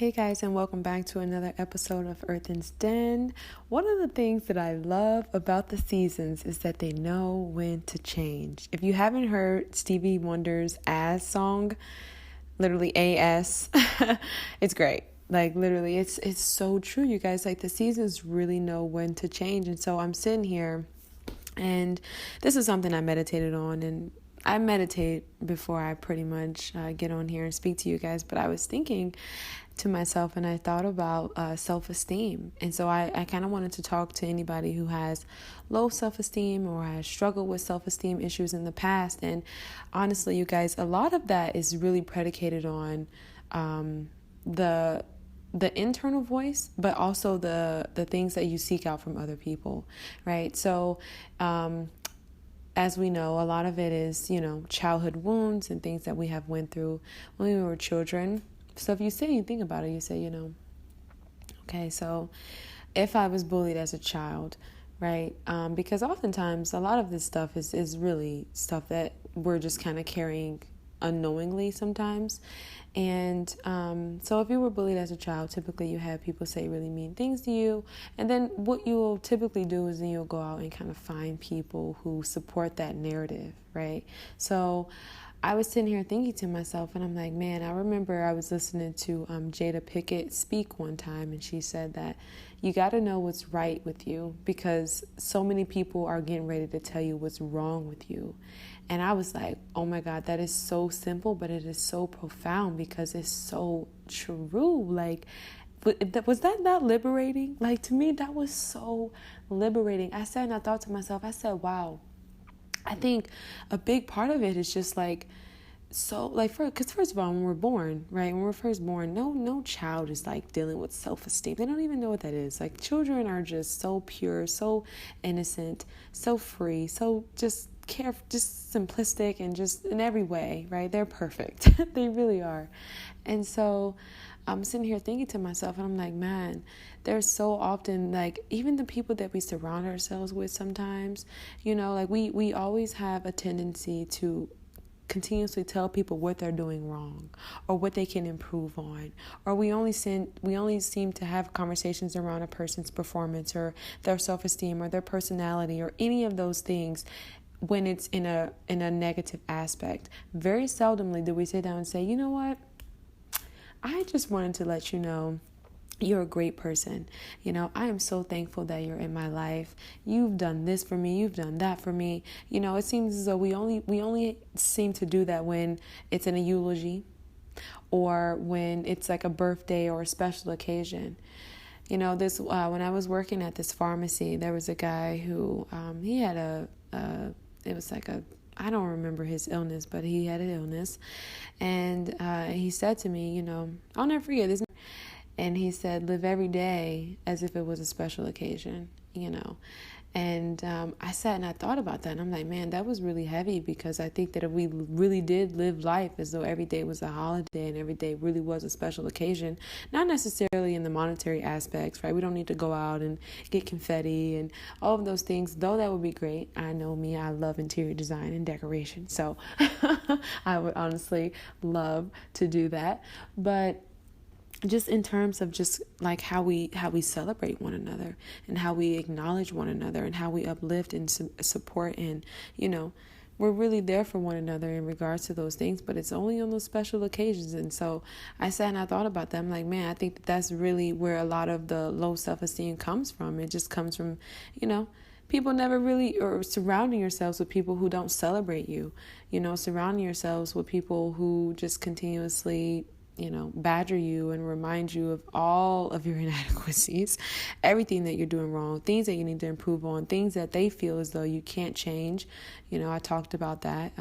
Hey guys, and welcome back to another episode of Earthen's Den. One of the things that I love about the seasons is that they know when to change. If you haven't heard Stevie Wonder's As song, literally AS, it's great. Like literally, it's so true, you guys. Like the seasons really know when to change. And so I'm sitting here, and this is something I meditated on, and I meditate before I pretty much get on here and speak to you guys. But I was thinking to myself, and I thought about self-esteem. And so I kind of wanted to talk to anybody who has low self-esteem or has struggled with self-esteem issues in the past. And honestly, you guys, a lot of that is really predicated on the internal voice, but also the things that you seek out from other people, right? So as we know, a lot of it is, childhood wounds and things that we have went through when we were children. So if you sit and you think about it, you say, okay, so if I was bullied as a child, right? Because oftentimes a lot of this stuff is really stuff that we're just kind of carrying unknowingly sometimes. And so if you were bullied as a child, typically you have people say really mean things to you. And then what you will typically do is then you'll go out and kind of find people who support that narrative, right? So I was sitting here thinking to myself, and I'm like, man, I remember I was listening to Jada Pinkett speak one time, and she said that you got to know what's right with you because so many people are getting ready to tell you what's wrong with you. And I was like, oh my God, that is so simple, but it is so profound because it's so true. Like, was that not liberating? Like, to me, that was so liberating. I sat and I thought to myself, I said, wow. I think a big part of it is just like, so like, because first of all, when we're born, right, when we're first born, no child is like dealing with self-esteem. They don't even know what that is. Like children are just so pure, so innocent, so free, so just simplistic and just in every way, right? They're perfect. They really are. And so I'm sitting here thinking to myself, and I'm like, man, there's so often, like, even the people that we surround ourselves with sometimes, like we always have a tendency to continuously tell people what they're doing wrong or what they can improve on, or we only seem to have conversations around a person's performance or their self-esteem or their personality or any of those things when it's in a negative aspect. Very seldomly do we sit down and say, you know what, I just wanted to let you know you're a great person. I am so thankful that you're in my life. You've done this for me. You've done that for me. It seems as though we only seem to do that when it's in a eulogy or when it's like a birthday or a special occasion. When I was working at this pharmacy, there was a guy who he had it was like I don't remember his illness, but he had an illness. And he said to me, I'll never forget this. And he said, live every day as if it was a special occasion, And I sat and I thought about that. And I'm like, man, that was really heavy because I think that if we really did live life as though every day was a holiday and every day really was a special occasion, not necessarily in the monetary aspects, right? We don't need to go out and get confetti and all of those things, though that would be great. I know me, I love interior design and decoration. So I would honestly love to do that. But just in terms of just like how we celebrate one another and how we acknowledge one another and how we uplift and support and, we're really there for one another in regards to those things, but it's only on those special occasions. And so I sat and I thought about that. I'm like, man, I think that's really where a lot of the low self-esteem comes from. It just comes from, people never really, or surrounding yourselves with people who don't celebrate you, surrounding yourselves with people who just continuously badger you and remind you of all of your inadequacies, everything that you're doing wrong, things that you need to improve on, things that they feel as though you can't change. I talked about that.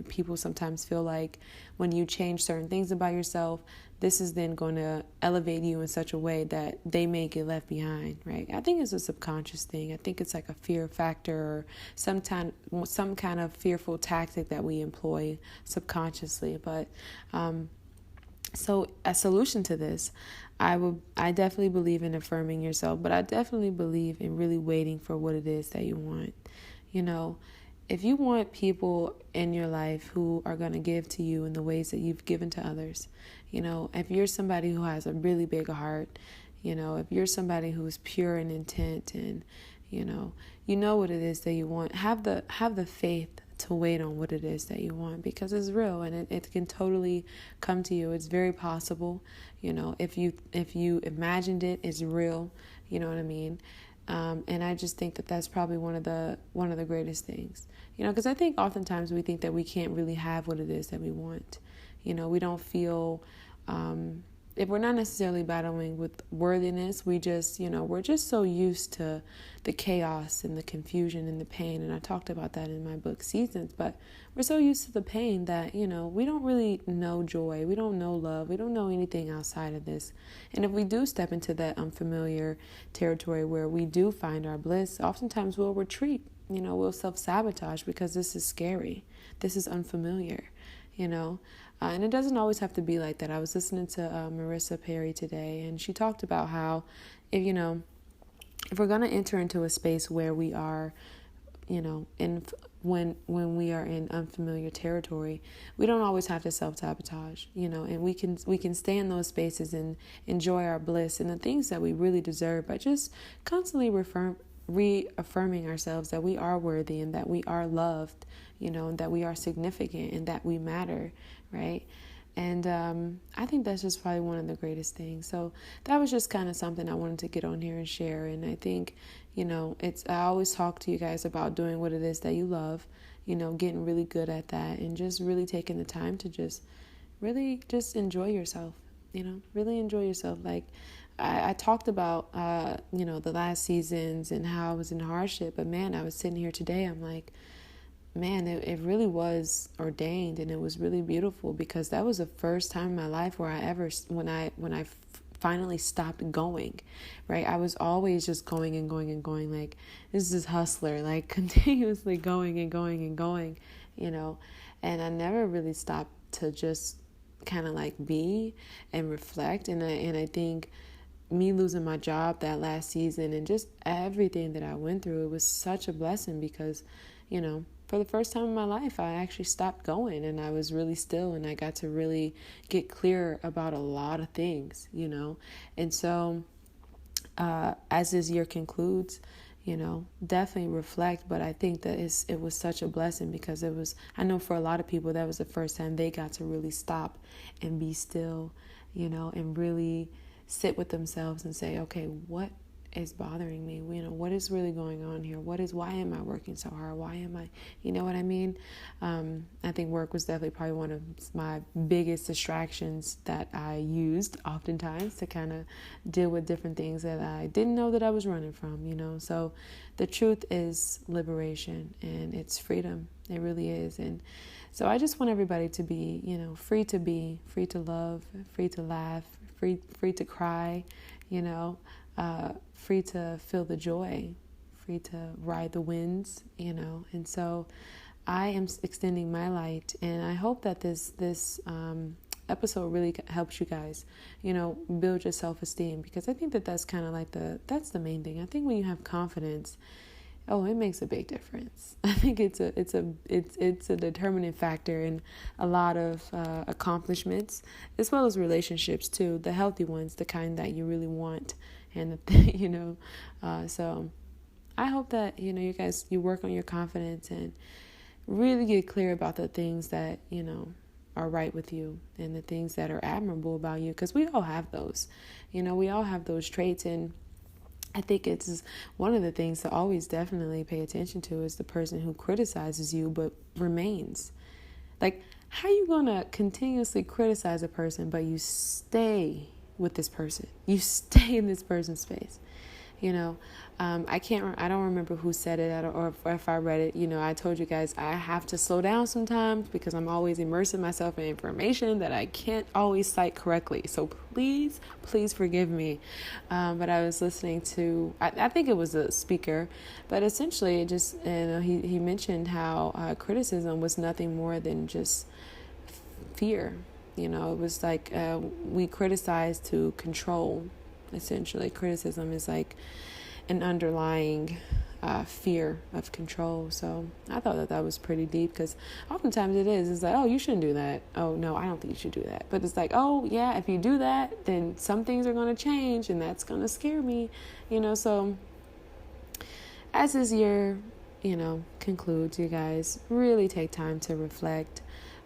People sometimes feel like when you change certain things about yourself, this is then going to elevate you in such a way that they may get left behind, right? I think it's a subconscious thing. I think it's like a fear factor or some kind of fearful tactic that we employ subconsciously. But so a solution to this, I definitely believe in affirming yourself, but I definitely believe in really waiting for what it is that you want. If you want people in your life who are going to give to you in the ways that you've given to others, If you're somebody who has a really big heart, if you're somebody who's pure in intent and, you know what it is that you want, have the faith to wait on what it is that you want, because it's real and it can totally come to you. It's very possible. If you imagined it, it's real. You know what I mean? And I just think that that's probably one of the greatest things, because I think oftentimes we think that we can't really have what it is that we want. We don't feel, if we're not necessarily battling with worthiness, we just, we're just so used to the chaos and the confusion and the pain. And I talked about that in my book Seasons, but we're so used to the pain that, we don't really know joy. We don't know love. We don't know anything outside of this. And if we do step into that unfamiliar territory where we do find our bliss, oftentimes we'll retreat, we'll self-sabotage because this is scary. This is unfamiliar, and it doesn't always have to be like that. I was listening to Marissa Perry today, and she talked about how, if we're going to enter into a space where we are, when we are in unfamiliar territory, we don't always have to self-sabotage, and we can stay in those spaces and enjoy our bliss and the things that we really deserve by just constantly reaffirming ourselves that we are worthy and that we are loved, and that we are significant and that we matter, right? And I think that's just probably one of the greatest things. So that was just kind of something I wanted to get on here and share. And I think, I always talk to you guys about doing what it is that you love, getting really good at that and just really taking the time to just really just enjoy yourself, really enjoy yourself. Like I talked about, the last seasons and how I was in hardship. But man, I was sitting here today, I'm like, man, it really was ordained, and it was really beautiful, because that was the first time in my life where when I finally stopped going, right? I was always just going and going and going, like this is hustler, like continuously going and going and going, and I never really stopped to just kind of like be and reflect. And I think me losing my job that last season and just everything that I went through, it was such a blessing, because, for the first time in my life, I actually stopped going and I was really still, and I got to really get clear about a lot of things, And so as this year concludes, definitely reflect. But I think that it was such a blessing, because I know for a lot of people, that was the first time they got to really stop and be still, and really sit with themselves and say, okay, what is bothering me? What is really going on here? Why am I working so hard? Why am I, you know what I mean? I think work was definitely probably one of my biggest distractions that I used oftentimes to kind of deal with different things that I didn't know that I was running from, So the truth is liberation, and it's freedom. It really is. And so I just want everybody to be, free to love, free to laugh, free to cry, free to feel the joy, free to ride the winds, And so I am extending my light, and I hope that this episode really helps you guys, build your self-esteem, because I think that that's kind of like that's the main thing. I think when you have confidence, it makes a big difference. I think it's a determining factor in a lot of accomplishments, as well as relationships too, the healthy ones, the kind that you really want, and so I hope that you guys, you work on your confidence and really get clear about the things that are right with you and the things that are admirable about you, because we all have those. We all have those traits, and I think it's one of the things to always definitely pay attention to is the person who criticizes you but remains. Like, how are you going to continuously criticize a person but you stay with this person? You stay in this person's space. I don't remember who said it or if I read it. I told you guys I have to slow down sometimes because I'm always immersing myself in information that I can't always cite correctly. So please forgive me. But I was listening to, I think it was a speaker, but essentially it just, he mentioned how criticism was nothing more than just fear. It was like we criticize to control. Essentially, criticism is like an underlying fear of control. So I thought that was pretty deep, because oftentimes it is. It's like, oh, you shouldn't do that. Oh, no, I don't think you should do that. But it's like, oh, yeah, if you do that, then some things are going to change, and that's going to scare me, So as this year, concludes, you guys, really take time to reflect.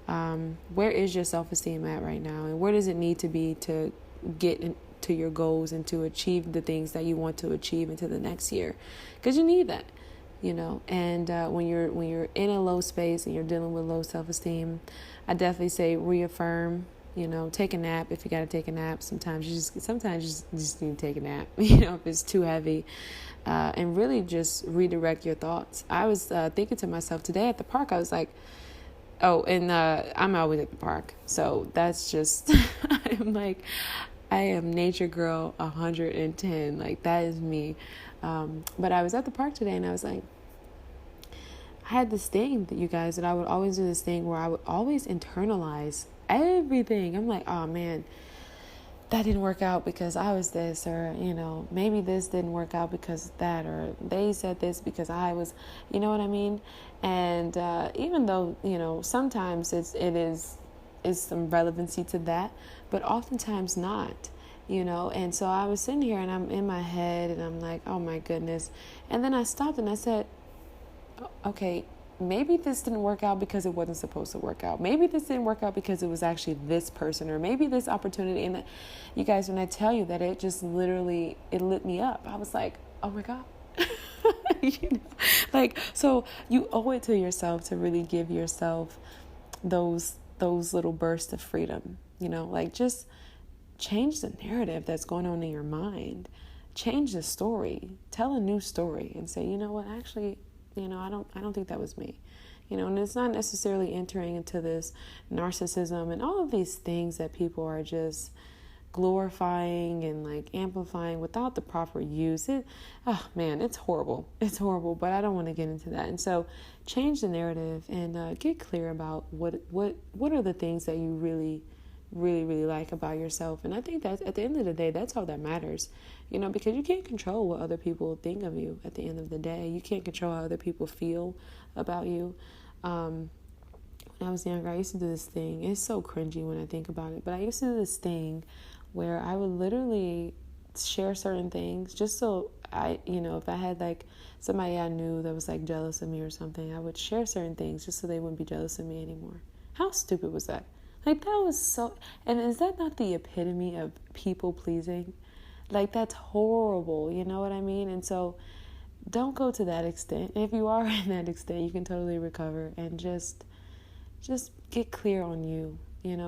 Where is your self-esteem at right now? And where does it need to be to get to your goals and to achieve the things that you want to achieve into the next year? Because you need that, And when you're in a low space and you're dealing with low self-esteem, I definitely say reaffirm. Take a nap if you got to take a nap. Sometimes you just need to take a nap. If it's too heavy, and really just redirect your thoughts. I was thinking to myself today at the park. I was like, oh, and I'm always at the park, so that's just I'm like, I am nature girl 110. Like, that is me. But I was at the park today, and I was like, I had this thing that, you guys, that I would always do this thing where I would always internalize everything. I'm like, oh man, that didn't work out because I was this, or, maybe this didn't work out because of that, or they said this because I was, you know what I mean? And even though, sometimes it is some relevancy to that, but oftentimes not, And so I was sitting here and I'm in my head and I'm like, oh my goodness. And then I stopped and I said, okay, maybe this didn't work out because it wasn't supposed to work out. Maybe this didn't work out because it was actually this person, or maybe this opportunity. And that, you guys, when I tell you that, it just literally, it lit me up. I was like, oh my God. So you owe it to yourself to really give yourself those little bursts of freedom, just change the narrative that's going on in your mind. Change the story. Tell a new story and say, you know what, actually, I don't think that was me, and it's not necessarily entering into this narcissism and all of these things that people are just glorifying and like amplifying without the proper use. It's horrible. It's horrible, but I don't want to get into that. And so change the narrative and get clear about what are the things that you really, really, really like about yourself. And I think that at the end of the day, that's all that matters, because you can't control what other people think of you at the end of the day. You can't control how other people feel about you. When I was younger, I used to do this thing. It's so cringy when I think about it, but I used to do this thing where I would literally share certain things just so if I had like somebody I knew that was like jealous of me or something, I would share certain things just so they wouldn't be jealous of me anymore. How stupid was that? Like, that was so, and is that not the epitome of people pleasing? Like, that's horrible, you know what I mean? And so don't go to that extent. And if you are in that extent, you can totally recover and just get clear on you,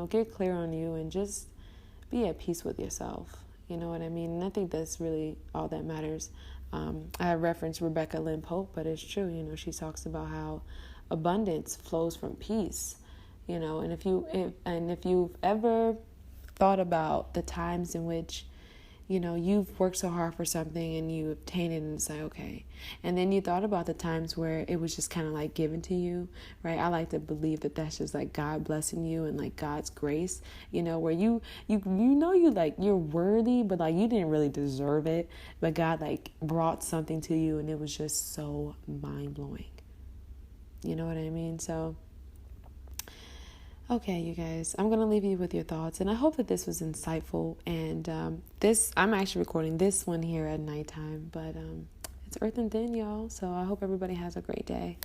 get clear on you and just be at peace with yourself. You know what I mean? And I think that's really all that matters. I referenced Rebecca Lynn Pope, but it's true. She talks about how abundance flows from peace. And if you've ever thought about the times in which, you've worked so hard for something and you obtain it and it's like, okay. And then you thought about the times where it was just kind of like given to you, right? I like to believe that that's just like God blessing you and like God's grace, where you you're worthy, but like you didn't really deserve it. But God like brought something to you and it was just so mind blowing. You know what I mean? So, okay, you guys, I'm going to leave you with your thoughts, and I hope that this was insightful, and I'm actually recording this one here at nighttime, but it's Earth and Thin, y'all, so I hope everybody has a great day.